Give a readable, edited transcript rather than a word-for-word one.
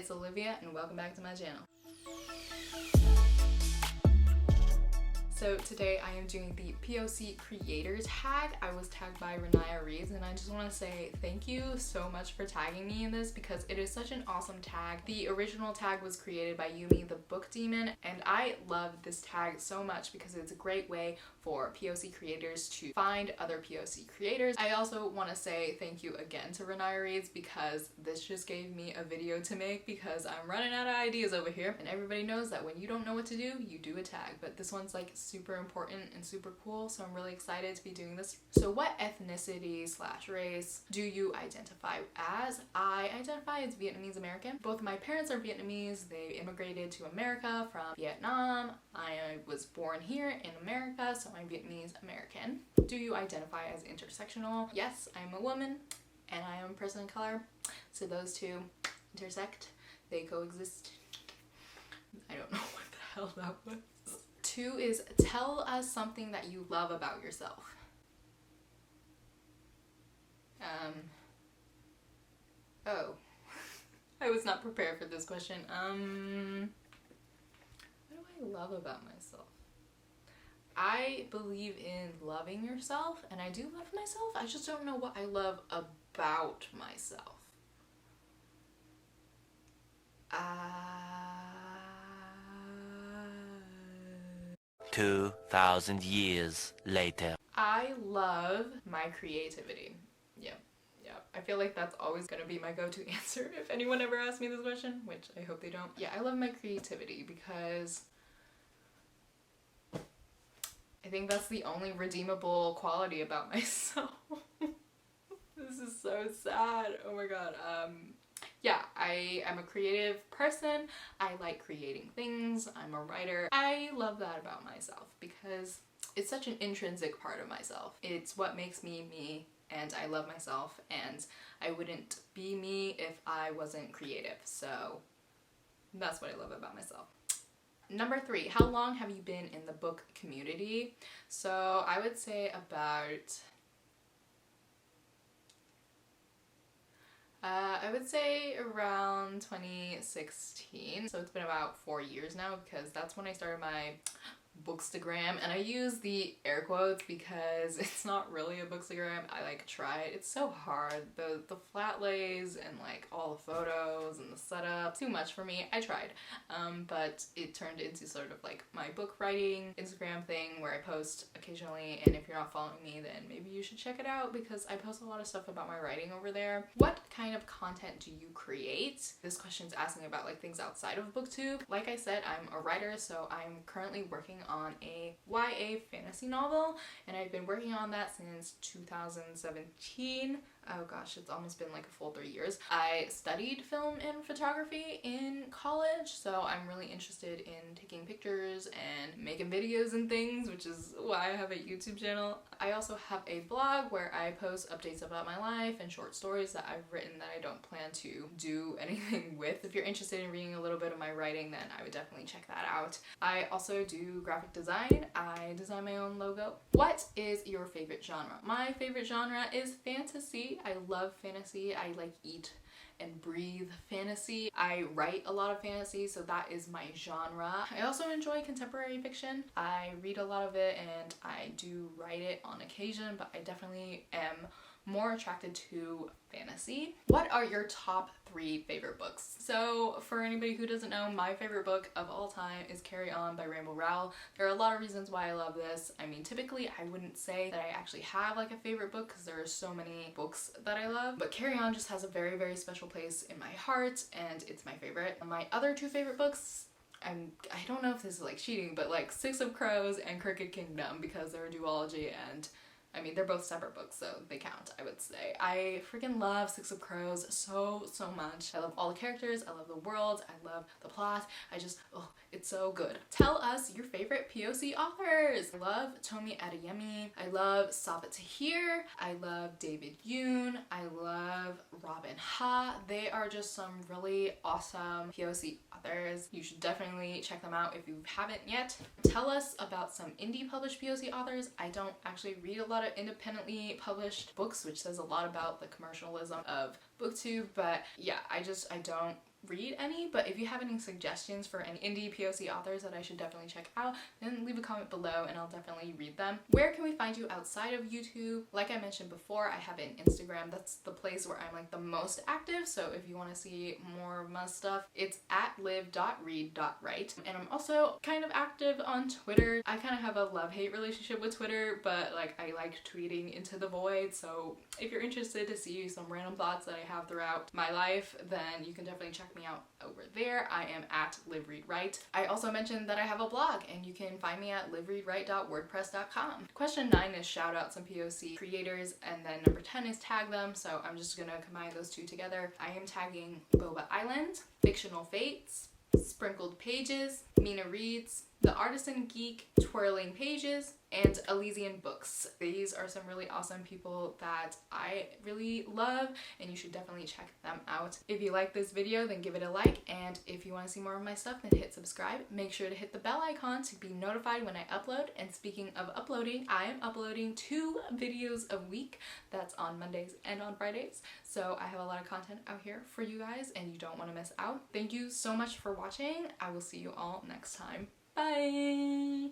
it's Olivia and welcome back to my channel. So today I am doing the POC Creator Tag. I was tagged by Renaya Reads and I just want to say thank you so much for tagging me in this because it is such an awesome tag. The original tag was created by Yumi the Book Demon and I love this tag so much because it's a great way for POC creators to find other POC creators. I also want to say thank you again to Renaya Reads because this just gave me a video to make because I'm running out of ideas over here, and everybody knows that when you don't know what to do, you do a tag, but this one's like super important and super cool, so I'm really excited to be doing this. So what ethnicity / race do you identify as? I identify as Vietnamese American. Both of my parents are Vietnamese. They immigrated to America from Vietnam. I was born here in America, so I'm Vietnamese American. Do you identify as intersectional? Yes, I'm a woman and I am a person of color, so those two intersect, they coexist. I don't know what the hell that was. 2 is tell us something that you love about yourself. Oh, I was not prepared for this question. What do I love about myself? I believe in loving yourself, and I do love myself. I just don't know what I love about myself. 2,000 years later. I love my creativity. Yeah. I feel like that's always gonna be my go-to answer if anyone ever asks me this question, which I hope they don't. Yeah, I love my creativity because I think that's the only redeemable quality about myself. This is so sad. Oh my god. Yeah, I am a creative person. I like creating things. I'm a writer. I love that about myself because it's such an intrinsic part of myself. It's what makes me me, and I love myself, and I wouldn't be me if I wasn't creative. So that's what I love about myself. Number 3, how long have you been in the book community? So I would say about around 2016. So it's been about 4 years now because that's when I started my bookstagram, and I use the air quotes because it's not really a bookstagram. I like try it. It's so hard. The flat lays and like all the photos and the setup, too much for me. I tried, but it turned into sort of like my book writing Instagram thing where I post occasionally, and if you're not following me then maybe you should check it out because I post a lot of stuff about my writing over there. What kind of content do you create? This question's asking about like things outside of BookTube. Like I said, I'm a writer, so I'm currently working on a YA fantasy novel, and I've been working on that since 2017. Oh gosh, it's almost been like a full 3 years. I studied film and photography in college, so I'm really interested in taking pictures and making videos and things, which is why I have a YouTube channel. I also have a blog where I post updates about my life and short stories that I've written that I don't plan to do anything with. If you're interested in reading a little bit of my writing, then I would definitely check that out. I also do graphic design. I design my own logo. What is your favorite genre? My favorite genre is fantasy. I love fantasy. I like eat and breathe fantasy. I write a lot of fantasy, so that is my genre. I also enjoy contemporary fiction. I read a lot of it and I do write it on occasion, but I definitely am more attracted to fantasy. What are your top 3 favorite books? So for anybody who doesn't know, my favorite book of all time is Carry On by Rainbow Rowell. There are a lot of reasons why I love this. I mean, typically I wouldn't say that I actually have like a favorite book because there are so many books that I love, but Carry On just has a very, very special place in my heart and it's my favorite. My other 2 favorite books, I don't know if this is like cheating, but like 6 of Crows and Crooked Kingdom because they're a duology, and I mean, they're both separate books, so they count, I would say. I freaking love 6 of Crows so much. I love all the characters, I love the world, I love the plot. Oh, it's so good. Tell us your favorite POC authors. I love Tomi Adeyemi. I love Sabaa Tahir. I love David Yoon. I love Robin Ha. They are just some really awesome POC authors. You should definitely check them out if you haven't yet. Tell us about some indie published POC authors. I don't actually read a lot of independently published books, which says a lot about the commercialism of BookTube, but yeah, I don't read any, but if you have any suggestions for any indie POC authors that I should definitely check out, then leave a comment below and I'll definitely read them. Where can we find you outside of YouTube? Like I mentioned before, I have an Instagram. That's the place where I'm like the most active, so if you want to see more of my stuff, it's at liv.read.write. And I'm also kind of active on Twitter. I kind of have a love-hate relationship with Twitter, but like I like tweeting into the void, so if you're interested to see some random thoughts that I have throughout my life, then you can definitely check me out over there. I am at liv.read.write. I also mentioned that I have a blog, and you can find me at liv.read.write.wordpress.com. Question 9 is shout out some POC creators, and then number 10 is tag them, so I'm just gonna combine those two together. I am tagging Boba Island, Fictional Fates, Sprinkled Pages, Mina Reads, The Artisan Geek, Twirling Pages, and Elysian Books. These are some really awesome people that I really love, and you should definitely check them out. If you like this video, then give it a like, and if you want to see more of my stuff, then hit subscribe. Make sure to hit the bell icon to be notified when I upload. And speaking of uploading, I am uploading 2 videos a week. That's on Mondays and on Fridays. So I have a lot of content out here for you guys, and you don't want to miss out. Thank you so much for watching. I will see you all next time. Bye!